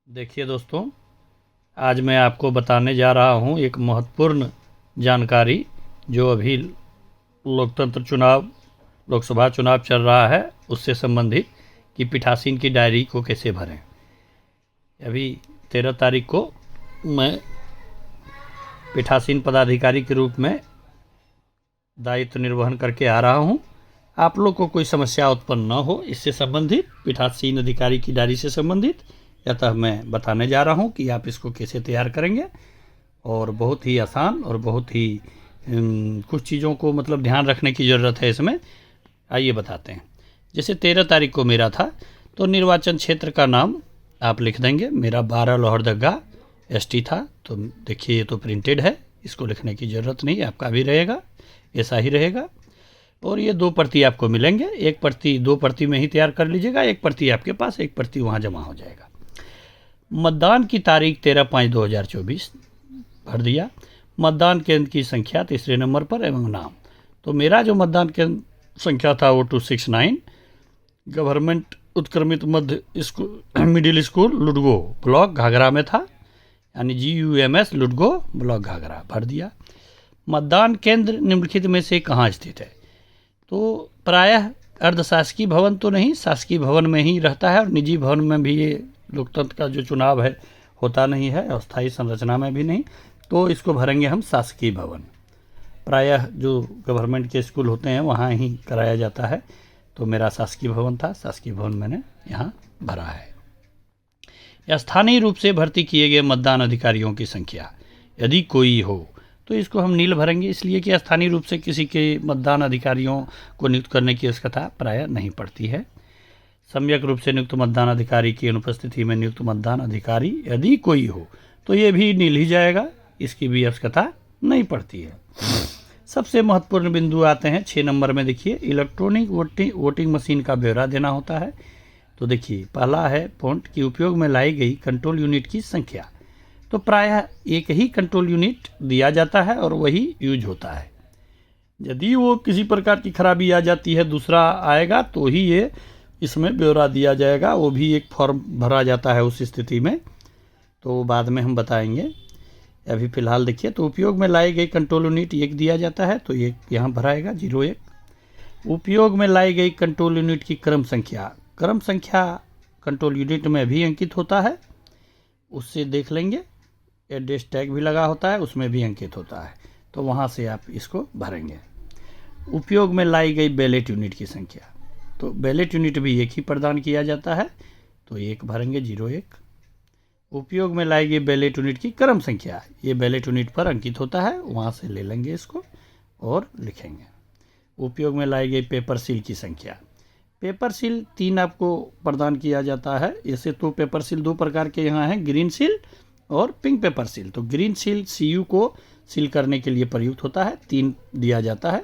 देखिए दोस्तों, आज मैं आपको बताने जा रहा हूँ एक महत्वपूर्ण जानकारी जो अभी लोकतंत्र चुनाव लोकसभा चुनाव चल रहा है उससे संबंधित कि पीठासीन की डायरी को कैसे भरें। अभी 13 तारीख को मैं पीठासीन पदाधिकारी के रूप में दायित्व निर्वहन करके आ रहा हूँ। आप लोग को कोई समस्या उत्पन्न न हो इससे संबंधित, पीठासीन अधिकारी की डायरी से संबंधित, अतः मैं बताने जा रहा हूँ कि आप इसको कैसे तैयार करेंगे। और बहुत ही आसान और बहुत ही कुछ चीज़ों को मतलब ध्यान रखने की ज़रूरत है इसमें। आइए बताते हैं। जैसे 13 तारीख को मेरा था तो निर्वाचन क्षेत्र का नाम आप लिख देंगे। मेरा 12 लोहरदगा ST था, तो देखिए ये तो प्रिंटेड है, इसको लिखने की ज़रूरत नहीं, आपका भी रहेगा ऐसा ही रहेगा। और ये 2 प्रति आपको मिलेंगे, एक प्रति 2 प्रति में ही तैयार कर लीजिएगा, एक प्रति आपके पास, एक प्रति वहाँ जमा हो जाएगा। मतदान की तारीख 13/5/2024 भर दिया। मतदान केंद्र की संख्या तीसरे नंबर पर एवं नाम। तो मेरा जो मतदान केंद्र संख्या था वो 269 गवर्नमेंट उत्क्रमित मध्य school middle school Ludgo block Ghaghra में था, यानी GUMS लुडगो ब्लॉक घाघरा भर दिया। मतदान केंद्र निम्नलिखित में से कहाँ स्थित है? तो प्रायः अर्धशासकीय भवन तो नहीं, शासकीय भवन में ही रहता है, और निजी भवन में भी ये लोकतंत्र का जो चुनाव है होता नहीं है, अस्थायी संरचना में भी नहीं। तो इसको भरेंगे हम शासकीय भवन। प्रायः जो गवर्नमेंट के स्कूल होते हैं वहाँ ही कराया जाता है। तो मेरा शासकीय भवन था, शासकीय भवन मैंने यहाँ भरा है। स्थानीय रूप से भर्ती किए गए मतदान अधिकारियों की संख्या यदि कोई हो तो इसको हम नील भरेंगे, इसलिए कि स्थानीय रूप से किसी के मतदान अधिकारियों को नियुक्त करने की आवश्यकता प्रायः नहीं पड़ती है। सम्यक रूप से नियुक्त मतदान अधिकारी की अनुपस्थिति में नियुक्त मतदान अधिकारी यदि कोई हो तो ये भी नील ही जाएगा, इसकी भी आवश्यकता नहीं पड़ती है। सबसे महत्वपूर्ण बिंदु आते हैं 6 नंबर में। देखिए, इलेक्ट्रॉनिक वोटिंग मशीन का ब्यौरा देना होता है। तो देखिए, पहला है पॉइंट की उपयोग में लाई गई कंट्रोल यूनिट की संख्या। तो प्रायः एक ही कंट्रोल यूनिट दिया जाता है और वही यूज होता है। यदि वो किसी प्रकार की खराबी आ जाती है, दूसरा आएगा तो ही ये इसमें ब्यौरा दिया जाएगा, वो भी एक फॉर्म भरा जाता है उस स्थिति में, तो बाद में हम बताएंगे। अभी फ़िलहाल देखिए, तो उपयोग में लाई गई कंट्रोल यूनिट 1 दिया जाता है, तो ये यहाँ भराएगा 01। उपयोग में लाई गई कंट्रोल यूनिट की क्रम संख्या कंट्रोल यूनिट में भी अंकित होता है, उससे देख लेंगे। एड्रेस टैग भी लगा होता है, उसमें भी अंकित होता है, तो वहाँ से आप इसको भरेंगे। उपयोग में लाई गई बैलेट यूनिट की संख्या, तो बैलेट यूनिट भी एक ही प्रदान किया जाता है, तो 1 भरेंगे 01। उपयोग में लाई गई बैलेट यूनिट की क्रम संख्या, ये बैलेट यूनिट पर अंकित होता है, वहाँ से ले लेंगे इसको और लिखेंगे। उपयोग में लाई गई पेपर सील की संख्या, पेपर सील 3 आपको प्रदान किया जाता है। ऐसे तो पेपर सील 2 प्रकार के यहाँ हैं, ग्रीन सील और पिंक पेपर सील। तो ग्रीन सील CU को सील करने के लिए प्रयुक्त होता है, 3 दिया जाता है,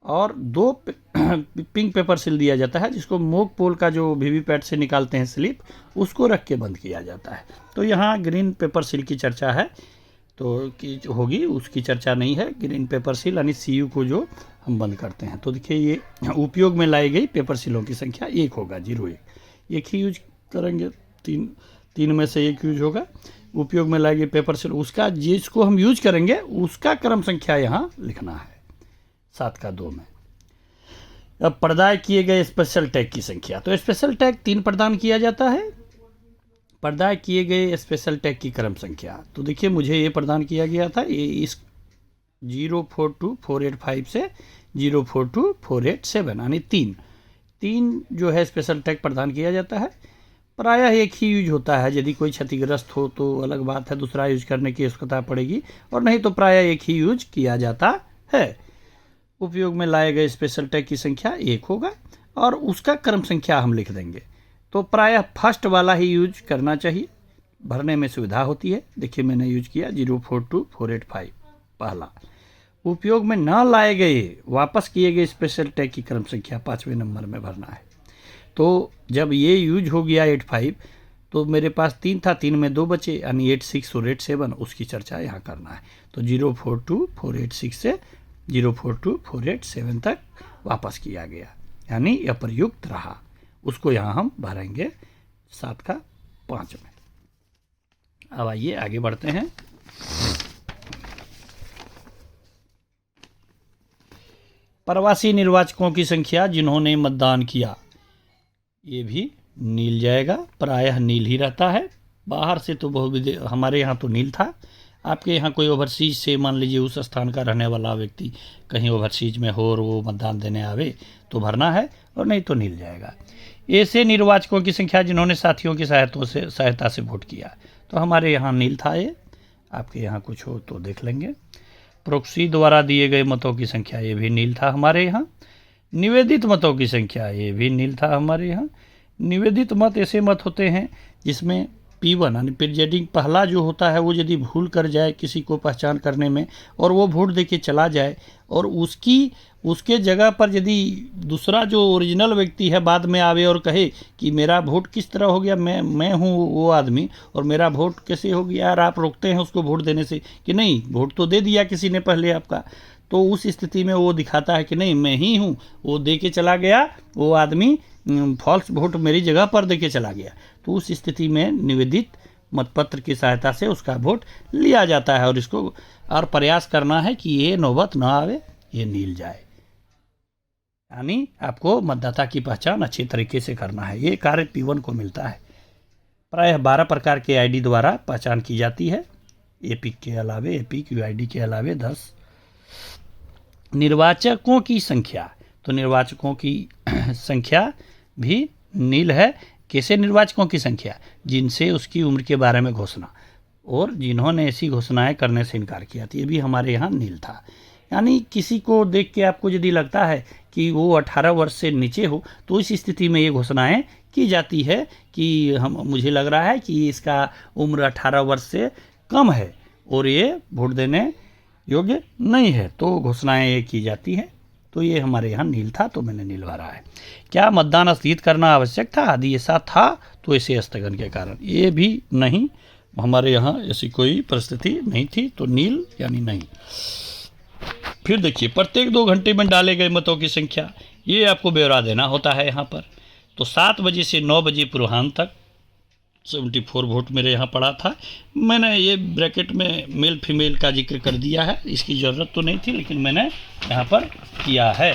और 2 पिंक पेपर सील दिया जाता है, जिसको मोक पोल का जो VVPAT से निकालते हैं स्लिप, उसको रख के बंद किया जाता है। तो यहाँ ग्रीन पेपर सील की चर्चा है, तो की होगी, उसकी चर्चा नहीं है। ग्रीन पेपर सील यानी CU को जो हम बंद करते हैं। तो देखिए, ये उपयोग में लाई गई पेपर सीलों की संख्या 1 होगा, 01, एक ही यूज करेंगे, 3 में से 1 यूज होगा। उपयोग में लाई गई पेपर सील, उसका जिसको हम यूज करेंगे उसका क्रम संख्या यहाँ लिखना है 7 का 2 में। अब प्रदाय किए गए स्पेशल टैग की संख्या, तो स्पेशल टैग 3 प्रदान किया जाता है। प्रदाय किए गए स्पेशल टैग की क्रम संख्या, तो देखिए मुझे ये प्रदान किया गया था, ये इस 042485 से 042487 यानी 3 जो है स्पेशल टैग प्रदान किया जाता है। प्रायः एक ही यूज होता है, यदि कोई क्षतिग्रस्त हो तो अलग बात है, दूसरा यूज करने की आवश्यकता पड़ेगी, और नहीं तो प्रायः एक ही यूज किया जाता है। उपयोग में लाए गए स्पेशल टैग की संख्या 1 होगा और उसका क्रम संख्या हम लिख देंगे। तो प्रायः फर्स्ट वाला ही यूज करना चाहिए, भरने में सुविधा होती है। देखिए मैंने यूज किया 042485 पहला। उपयोग में न लाए गए वापस किए गए स्पेशल टैग की क्रम संख्या 5वें नंबर में भरना है। तो जब ये यूज हो गया 85, तो मेरे पास 3 था, 3 में 2 बचे, यानी 86 और 87, उसकी चर्चा यहाँ करना है। तो 042486 से 042487 तक वापस किया गया, यानी अप्रयुक्त रहा, उसको यहाँ हम भरेंगे 7 का 5 में। अब आइए आगे बढ़ते हैं। प्रवासी निर्वाचकों की संख्या जिन्होंने मतदान किया, ये भी नील जाएगा। प्रायः नील ही रहता है। बाहर से तो बहुत, हमारे यहाँ तो नील था। आपके यहाँ कोई ओवरसीज से, मान लीजिए उस स्थान का रहने वाला व्यक्ति कहीं ओवरसीज में हो और वो मतदान देने आवे तो भरना है, और नहीं तो नील जाएगा। ऐसे निर्वाचकों की संख्या जिन्होंने साथियों की सहायता से वोट किया, तो हमारे यहाँ नील था ये। आपके यहाँ कुछ हो तो देख लेंगे। प्रोक्सी द्वारा दिए गए मतों की संख्या, ये भी नील था हमारे यहाँ। निवेदित मतों की संख्या, ये भी नील था हमारे यहाँ। निवेदित मत ऐसे मत होते हैं जिसमें P1 यानी प्रीजेडिंग पहला जो होता है वो यदि भूल कर जाए किसी को पहचान करने में और वो वोट देके चला जाए, और उसके जगह पर यदि दूसरा जो ओरिजिनल व्यक्ति है बाद में आवे और कहे कि मेरा वोट किस तरह हो गया, मैं हूँ वो आदमी और मेरा वोट कैसे हो गया, यार आप रोकते हैं उसको वोट देने से कि नहीं, वोट तो दे दिया किसी ने पहले आपका। तो उस स्थिति में वो दिखाता है कि नहीं मैं ही हूँ, वो दे के चला गया, वो आदमी फॉल्स वोट मेरी जगह पर दे के चला गया। तो उस स्थिति में निवेदित मतपत्र की सहायता से उसका वोट लिया जाता है, और इसको और प्रयास करना है कि ये नौबत ना आवे, ये नील जाए। यानी आपको मतदाता की पहचान अच्छे तरीके से करना है। ये कार्य P1 को मिलता है। प्रायः 12 प्रकार के आईडी द्वारा पहचान की जाती है। एपिक के अलावे, एपिक यूआईडी के अलावे 10 निर्वाचकों की संख्या, तो निर्वाचकों की संख्या भी नील है। कैसे निर्वाचकों की संख्या? जिनसे उसकी उम्र के बारे में घोषणा और जिन्होंने ऐसी घोषणाएं करने से इनकार किया था, ये भी हमारे यहाँ नील था। यानी किसी को देख के आपको यदि लगता है कि वो 18 वर्ष से नीचे हो, तो इस स्थिति में ये घोषणाएं की जाती है कि मुझे लग रहा है कि इसका उम्र 18 वर्ष से कम है और ये वोट देने योग्य नहीं है, तो घोषणाएं ये की जाती हैं। तो ये हमारे यहाँ नील था, तो मैंने नील भरा है। क्या मतदान स्थगित करना आवश्यक था? यदि ऐसा था तो ऐसे स्थगन के कारण, ये भी नहीं, हमारे यहाँ ऐसी कोई परिस्थिति नहीं थी, तो नील यानी नहीं। फिर देखिए, प्रत्येक 2 घंटे में डाले गए मतों की संख्या, ये आपको ब्यौरा देना होता है यहाँ पर। तो 7 बजे से 9 बजे पूर्वाह्न तक 74 वोट मेरे यहाँ पड़ा था। मैंने ये ब्रैकेट में मेल फीमेल का जिक्र कर दिया है, इसकी ज़रूरत तो नहीं थी लेकिन मैंने यहाँ पर किया है।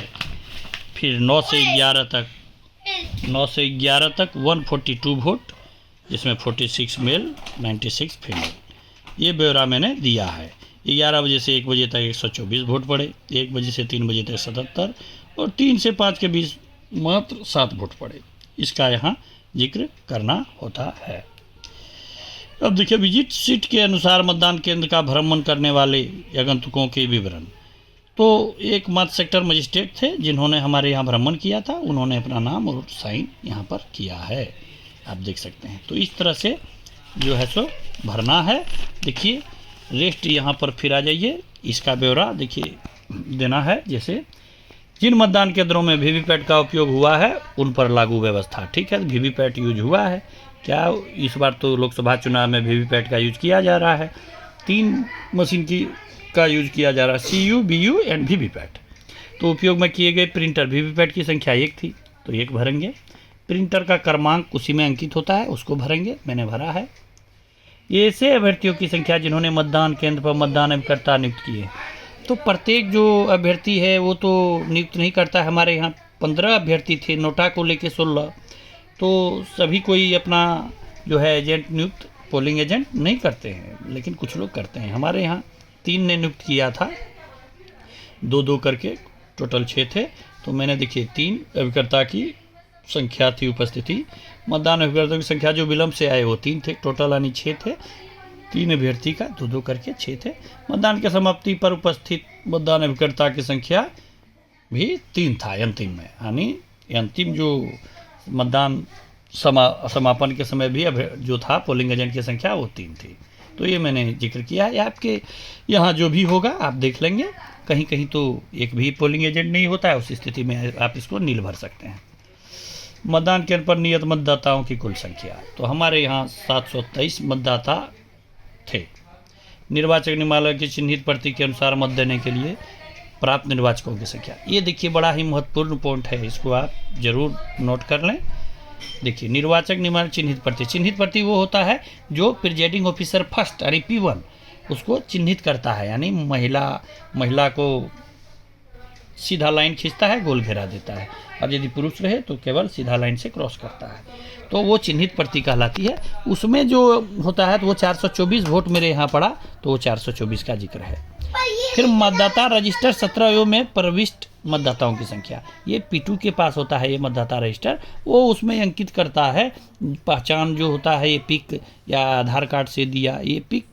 फिर 9 से 11 तक 142 वोट, जिसमें 46 मेल 96 फीमेल, ये ब्यौरा मैंने दिया है। 11 बजे से 1 बजे तक 124 वोट पड़े, 1 बजे से 3 बजे तक 77 और 3 से 5 के बीच मात्र 7 वोट पड़े। इसका यहाँ जिक्र करना होता है। अब देखिए, विजिट सीट के अनुसार मतदान केंद्र का भ्रमण करने वाले आगंतुकों के विवरण। तो एक मात्र सेक्टर मजिस्ट्रेट थे जिन्होंने हमारे यहाँ भ्रमण किया था, उन्होंने अपना नाम और साइन यहाँ पर किया है, आप देख सकते हैं। तो इस तरह से जो है सो भरना है। देखिए रेस्ट यहाँ पर फिर आ जाइए, इसका ब्यौरा देखिए देना है। जैसे जिन मतदान केंद्रों में वीवीपैट का उपयोग हुआ है उन पर लागू व्यवस्था, ठीक है। वीवीपैट यूज हुआ है क्या? इस बार तो लोकसभा चुनाव में वीवीपैट का यूज किया जा रहा है। 3 मशीन का यूज किया जा रहा है, CU, BU एंड वीवीपैट। तो उपयोग में किए गए प्रिंटर, वीवीपैट की संख्या 1 थी तो 1 भरेंगे। प्रिंटर का क्रमांक उसी में अंकित होता है, उसको भरेंगे, मैंने भरा है। ऐसे अभ्यर्थियों की संख्या जिन्होंने मतदान केंद्र पर मतदान अभिकर्ता नियुक्त किए। तो प्रत्येक जो अभ्यर्थी है वो तो नियुक्त नहीं करता है। हमारे यहाँ 15 अभ्यर्थी थे, नोटा को लेके 16, तो सभी कोई अपना जो है एजेंट नियुक्त, पोलिंग एजेंट नहीं करते हैं, लेकिन कुछ लोग करते हैं। हमारे यहाँ 3 ने नियुक्त किया था, 2-2 करके, टोटल 6 थे। तो मैंने देखिए 3 अभिकर्ता की संख्या थी, उपस्थिति। मतदान अभिकर्ता की संख्या जो विलम्ब से आए वो 3 थे, टोटल यानी 6 थे। 3 अभ्यर्थी का 2-2 करके 6 थे। मतदान के समाप्ति पर उपस्थित मतदान अभिकर्ता की संख्या भी 3 था अंतिम में, यानी अंतिम जो मतदान समापन के समय भी जो था पोलिंग एजेंट की संख्या वो 3 थी। तो ये मैंने जिक्र किया है। आपके यहाँ जो भी होगा आप देख लेंगे, कहीं कहीं तो एक भी पोलिंग एजेंट नहीं होता है, उस स्थिति में आप इसको नील भर सकते हैं। मतदान केंद्र पर नियत मतदाताओं की कुल संख्या, तो हमारे यहाँ 723 मतदाता थे। निर्वाचक नियमावली की चिन्हित प्रतीक के अनुसार मत देने के लिए प्राप्त निर्वाचकों की संख्या, ये देखिए बड़ा ही महत्वपूर्ण पॉइंट है, इसको आप जरूर नोट कर लें। देखिए निर्वाचक नियमावली चिन्हित प्रति वो होता है जो प्रिजाइडिंग ऑफिसर फर्स्ट यानी P1 उसको चिन्हित करता है, यानी महिला को सीधा लाइन खींचता है, गोल घेरा देता है, और यदि पुरुष रहे तो केवल सीधा लाइन से क्रॉस करता है, तो वो चिन्हित प्रति कहलाती है। उसमें जो होता है तो वो 424 वोट मेरे यहाँ पड़ा, तो वो 424 का जिक्र है। फिर मतदाता रजिस्टर 17 में प्रविष्ट मतदाताओं की संख्या, ये P2 के पास होता है, ये मतदाता रजिस्टर, वो उसमें अंकित करता है पहचान जो होता है, ये पिक या आधार कार्ड से दिया, ये पिक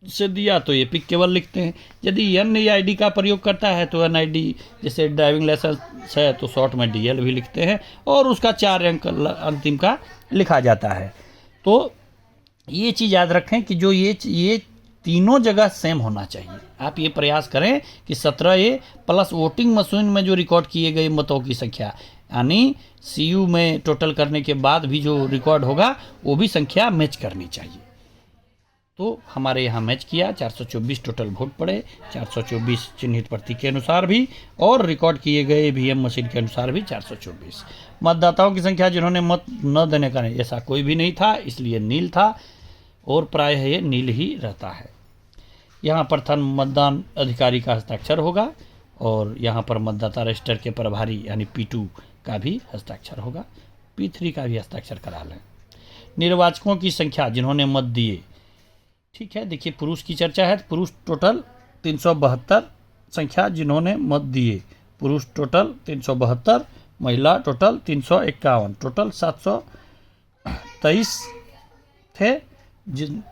से दिया तो ये पिक केवल लिखते हैं। यदि NID का प्रयोग करता है तो NID, जैसे ड्राइविंग लाइसेंस है तो शॉर्ट में DL भी लिखते हैं, और उसका 4 अंक अंतिम का लिखा जाता है। तो ये चीज़ याद रखें कि जो ये तीनों जगह सेम होना चाहिए। आप ये प्रयास करें कि 17A प्लस वोटिंग मशीन में जो रिकॉर्ड किए गए मतों की संख्या, यानी CU में टोटल करने के बाद भी जो रिकॉर्ड होगा वो भी संख्या मैच करनी चाहिए। तो हमारे यहाँ मैच किया, 424 टोटल वोट पड़े, 424 चिन्हित प्रति के अनुसार भी और रिकॉर्ड किए गए VM मशीन के अनुसार भी 424। मतदाताओं की संख्या जिन्होंने मत न देने का नहीं, ऐसा कोई भी नहीं था, इसलिए नील था, और प्रायः ये नील ही रहता है। यहाँ पर प्रथम मतदान अधिकारी का हस्ताक्षर होगा, और यहाँ पर मतदाता रजिस्टर के प्रभारी यानी P2 का भी हस्ताक्षर होगा, P3 का भी हस्ताक्षर करा लें। निर्वाचकों की संख्या जिन्होंने मत दिए, ठीक है, देखिए पुरुष की चर्चा है, पुरुष टोटल 372 संख्या जिन्होंने मत दिए, पुरुष टोटल 372, महिला टोटल 351, टोटल 723 थे जिन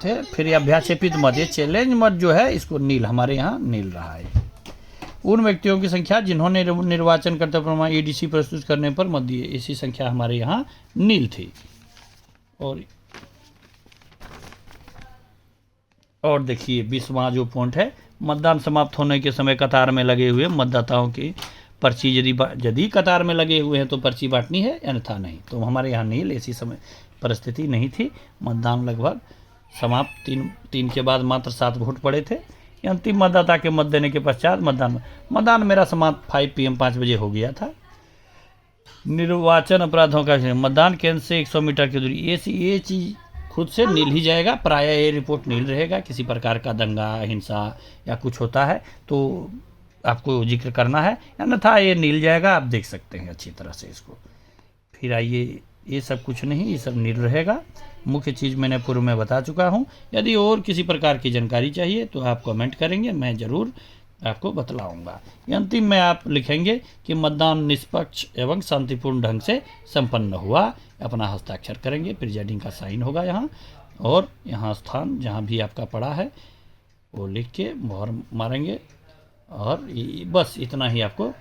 थे। फिर अभ्याक्षेपित मत, ये चैलेंज मत जो है इसको नील, हमारे यहाँ नील रहा है। उन व्यक्तियों की संख्या जिन्होंने निर्वाचन करते प्रमाण EDC प्रस्तुत करने पर मत दिए, इसी संख्या हमारे यहाँ नील थी। और देखिए 20वां जो पॉइंट है, मतदान समाप्त होने के समय कतार में लगे हुए मतदाताओं की पर्ची, यदि कतार में लगे हुए हैं तो पर्ची बांटनी है, अन्यथा नहीं। तो हमारे यहाँ नील, ऐसी समय परिस्थिति नहीं थी। मतदान लगभग समाप्त, 3 के बाद मात्र 7 वोट पड़े थे। अंतिम मतदाता के मत देने के पश्चात मतदान मेरा समाप्त 5 PM 5 बजे हो गया था। निर्वाचन अपराधों का मतदान केंद्र से 100 मीटर की दूरी, ये चीज़ खुद से नील ही जाएगा, प्रायः ये रिपोर्ट नील रहेगा। किसी प्रकार का दंगा, हिंसा या कुछ होता है तो आपको जिक्र करना है, अन्यथा ये नील जाएगा। आप देख सकते हैं अच्छी तरह से इसको। फिर आइए, ये सब कुछ नहीं, ये सब नील रहेगा। मुख्य चीज़ मैंने पूर्व में बता चुका हूँ। यदि और किसी प्रकार की जानकारी चाहिए तो आप कमेंट करेंगे, मैं ज़रूर आपको बतलाऊंगा। अंतिम में आप लिखेंगे कि मतदान निष्पक्ष एवं शांतिपूर्ण ढंग से संपन्न हुआ, अपना हस्ताक्षर करेंगे, प्रिजाइडिंग का साइन होगा यहाँ, और यहाँ स्थान जहाँ भी आपका पड़ा है वो लिख के मोहर मारेंगे, और बस इतना ही आपको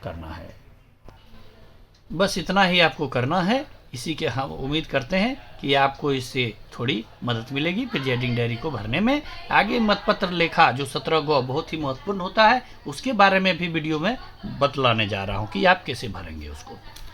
करना है। इसी के हम उम्मीद करते हैं कि आपको इससे थोड़ी मदद मिलेगी प्रिजाइडिंग डायरी को भरने में। आगे मतपत्र लेखा जो 17 गो बहुत ही महत्वपूर्ण होता है, उसके बारे में भी वीडियो में बतलाने जा रहा हूँ कि आप कैसे भरेंगे उसको।